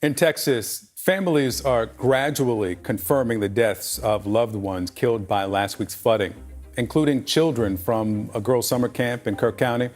In Texas, families are gradually confirming the deaths of loved ones killed by last week's flooding, including children from a girls' summer camp in Kirk County.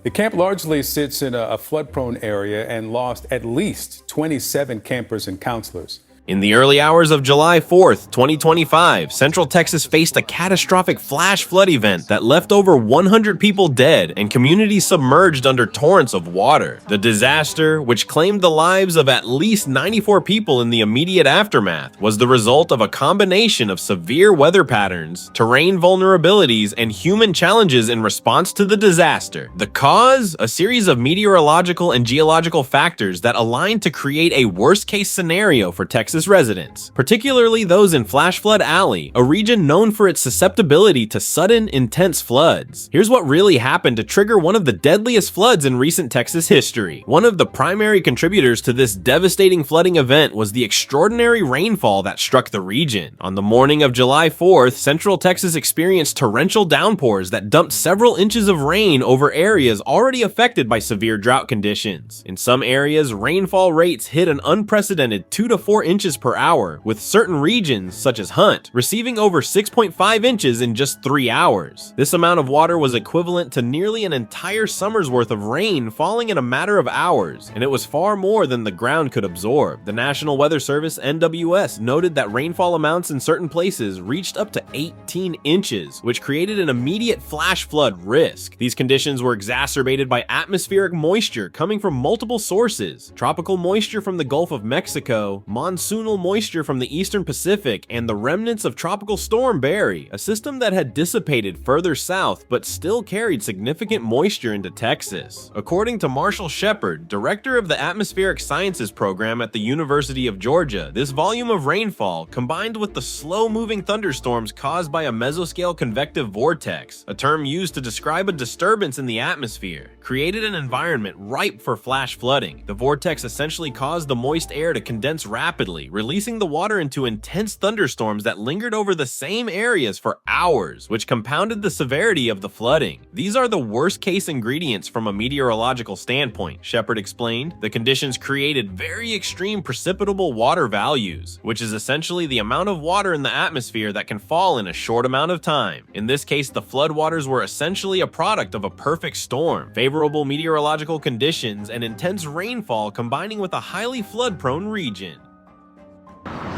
The camp largely sits in a flood-prone area and lost at least 27 campers and counselors. In the early hours of July 4th, 2025, Central Texas faced a catastrophic flash flood event that left over 100 people dead and communities submerged under torrents of water. The disaster, which claimed the lives of at least 94 people in the immediate aftermath, was the result of a combination of severe weather patterns, terrain vulnerabilities, and human challenges in response to the disaster. The cause? A series of meteorological and geological factors that aligned to create a worst-case scenario for Texas residents, particularly those in Flash Flood Alley, a region known for its susceptibility to sudden, intense floods. Here's what really happened to trigger one of the deadliest floods in recent Texas history. One of the primary contributors to this devastating flooding event was the extraordinary rainfall that struck the region. On the morning of July 4th, Central Texas experienced torrential downpours that dumped several inches of rain over areas already affected by severe drought conditions. In some areas, rainfall rates hit an unprecedented 2 to 4 inches per hour, with certain regions, such as Hunt, receiving over 6.5 inches in just 3 hours. This amount of water was equivalent to nearly an entire summer's worth of rain falling in a matter of hours, and it was far more than the ground could absorb. The National Weather Service, NWS, noted that rainfall amounts in certain places reached up to 18 inches, which created an immediate flash flood risk. These conditions were exacerbated by atmospheric moisture coming from multiple sources: tropical moisture from the Gulf of Mexico, monsoonal moisture from the eastern Pacific, and the remnants of Tropical Storm Barry, a system that had dissipated further south but still carried significant moisture into Texas. According to Marshall Shepard, director of the Atmospheric Sciences program at the University of Georgia, this volume of rainfall, combined with the slow-moving thunderstorms caused by a mesoscale convective vortex, a term used to describe a disturbance in the atmosphere, created an environment ripe for flash flooding. The vortex essentially caused the moist air to condense rapidly, releasing the water into intense thunderstorms that lingered over the same areas for hours, which compounded the severity of the flooding. These are the worst-case ingredients from a meteorological standpoint, Shepard explained. The conditions created very extreme precipitable water values, which is essentially the amount of water in the atmosphere that can fall in a short amount of time. In this case, the floodwaters were essentially a product of a perfect storm, favorable meteorological conditions, and intense rainfall combining with a highly flood-prone region.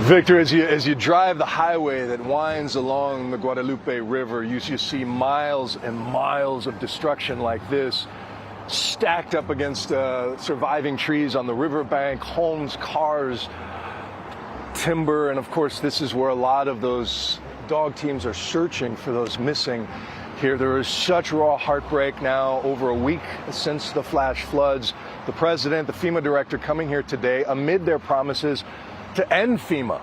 Victor, as you drive the highway that winds along the Guadalupe River, you see miles and miles of destruction like this, stacked up against surviving trees on the riverbank, homes, cars, timber, and of course this is where a lot of those dog teams are searching for those missing here. There is such raw heartbreak now, over a week since the flash floods. The president, the FEMA director coming here today amid their promises to end FEMA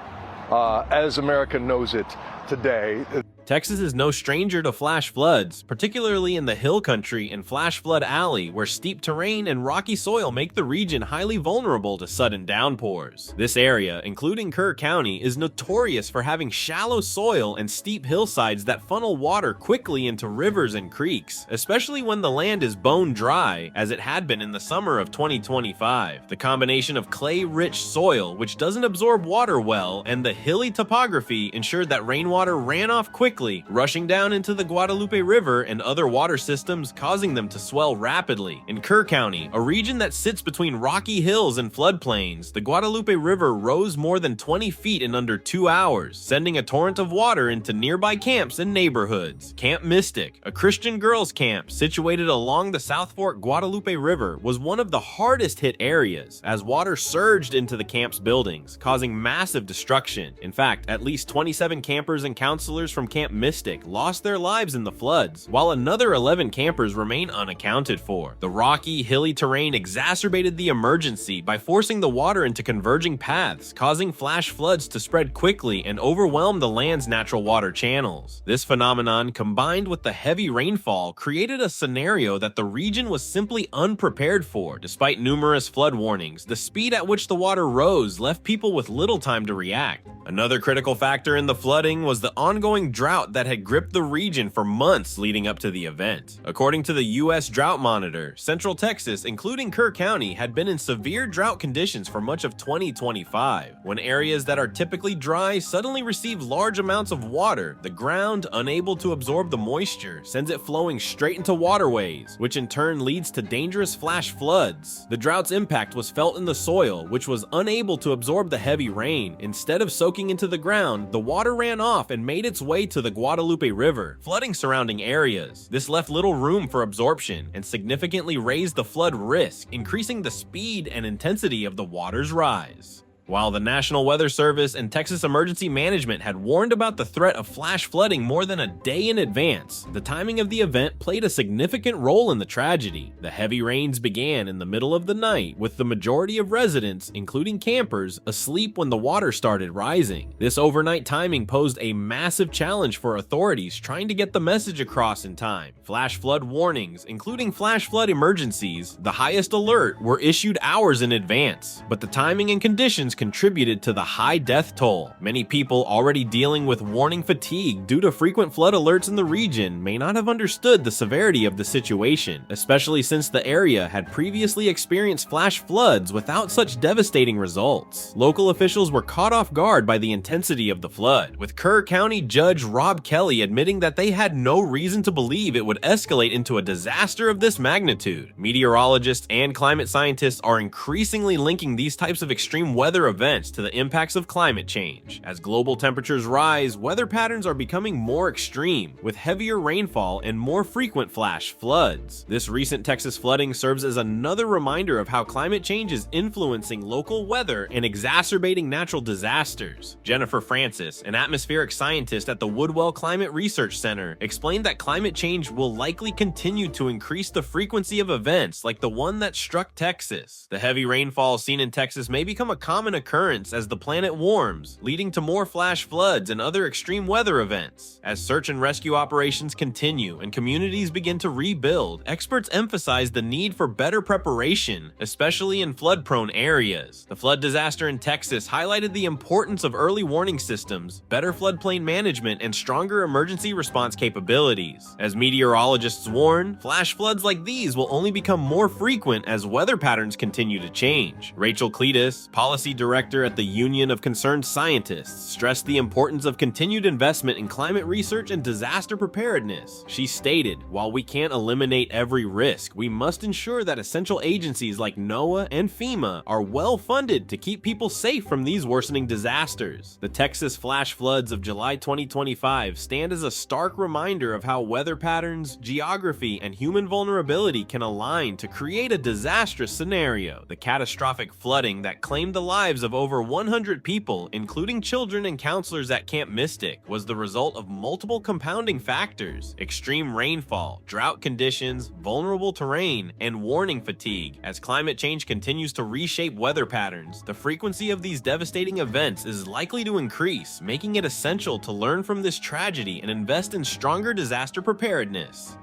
as America knows it today. Texas is no stranger to flash floods, particularly in the hill country and Flash Flood Alley, where steep terrain and rocky soil make the region highly vulnerable to sudden downpours. This area, including Kerr County, is notorious for having shallow soil and steep hillsides that funnel water quickly into rivers and creeks, especially when the land is bone dry, as it had been in the summer of 2025. The combination of clay-rich soil, which doesn't absorb water well, and the hilly topography ensured that rainwater ran off quickly, rushing down into the Guadalupe River and other water systems, causing them to swell rapidly. In Kerr County, a region that sits between rocky hills and floodplains, the Guadalupe River rose more than 20 feet in under 2 hours, sending a torrent of water into nearby camps and neighborhoods. Camp Mystic, a Christian girls' camp situated along the South Fork Guadalupe River, was one of the hardest hit areas, as water surged into the camp's buildings, causing massive destruction. In fact, at least 27 campers and counselors from Camp Mystic lost their lives in the floods, while another 11 campers remain unaccounted for. The rocky, hilly terrain exacerbated the emergency by forcing the water into converging paths, causing flash floods to spread quickly and overwhelm the land's natural water channels. This phenomenon, combined with the heavy rainfall, created a scenario that the region was simply unprepared for. Despite numerous flood warnings, the speed at which the water rose left people with little time to react. Another critical factor in the flooding was the ongoing drought that had gripped the region for months leading up to the event. According to the U.S. Drought Monitor, Central Texas, including Kerr County, had been in severe drought conditions for much of 2025. When areas that are typically dry suddenly receive large amounts of water, the ground, unable to absorb the moisture, sends it flowing straight into waterways, which in turn leads to dangerous flash floods. The drought's impact was felt in the soil, which was unable to absorb the heavy rain. Instead of soaking into the ground, the water ran off and made its way to the Guadalupe River, flooding surrounding areas. This left little room for absorption and significantly raised the flood risk, increasing the speed and intensity of the water's rise. While the National Weather Service and Texas Emergency Management had warned about the threat of flash flooding more than a day in advance, the timing of the event played a significant role in the tragedy. The heavy rains began in the middle of the night, with the majority of residents, including campers, asleep when the water started rising. This overnight timing posed a massive challenge for authorities trying to get the message across in time. Flash flood warnings, including flash flood emergencies, the highest alert, were issued hours in advance, but the timing and conditions contributed to the high death toll. Many people already dealing with warning fatigue due to frequent flood alerts in the region may not have understood the severity of the situation, especially since the area had previously experienced flash floods without such devastating results. Local officials were caught off guard by the intensity of the flood, with Kerr County Judge Rob Kelly admitting that they had no reason to believe it would escalate into a disaster of this magnitude. Meteorologists and climate scientists are increasingly linking these types of extreme weather events to the impacts of climate change. As global temperatures rise, weather patterns are becoming more extreme, with heavier rainfall and more frequent flash floods. This recent Texas flooding serves as another reminder of how climate change is influencing local weather and exacerbating natural disasters. Jennifer Francis, an atmospheric scientist at the Woodwell Climate Research Center, explained that climate change will likely continue to increase the frequency of events like the one that struck Texas. The heavy rainfall seen in Texas may become a common occurrence as the planet warms, leading to more flash floods and other extreme weather events. As search and rescue operations continue and communities begin to rebuild, experts emphasize the need for better preparation, especially in flood-prone areas. The flood disaster in Texas highlighted the importance of early warning systems, better floodplain management, and stronger emergency response capabilities. As meteorologists warn, flash floods like these will only become more frequent as weather patterns continue to change. Rachel Cletus, policy director at the Union of Concerned Scientists, stressed the importance of continued investment in climate research and disaster preparedness. She stated, "While we can't eliminate every risk, we must ensure that essential agencies like NOAA and FEMA are well funded to keep people safe from these worsening disasters." The Texas flash floods of July 2025 stand as a stark reminder of how weather patterns, geography, and human vulnerability can align to create a disastrous scenario. The catastrophic flooding that claimed the lives of over 100 people, including children and counselors at Camp Mystic, was the result of multiple compounding factors: extreme rainfall, drought conditions, vulnerable terrain, and warning fatigue. As climate change continues to reshape weather patterns, the frequency of these devastating events is likely to increase, making it essential to learn from this tragedy and invest in stronger disaster preparedness.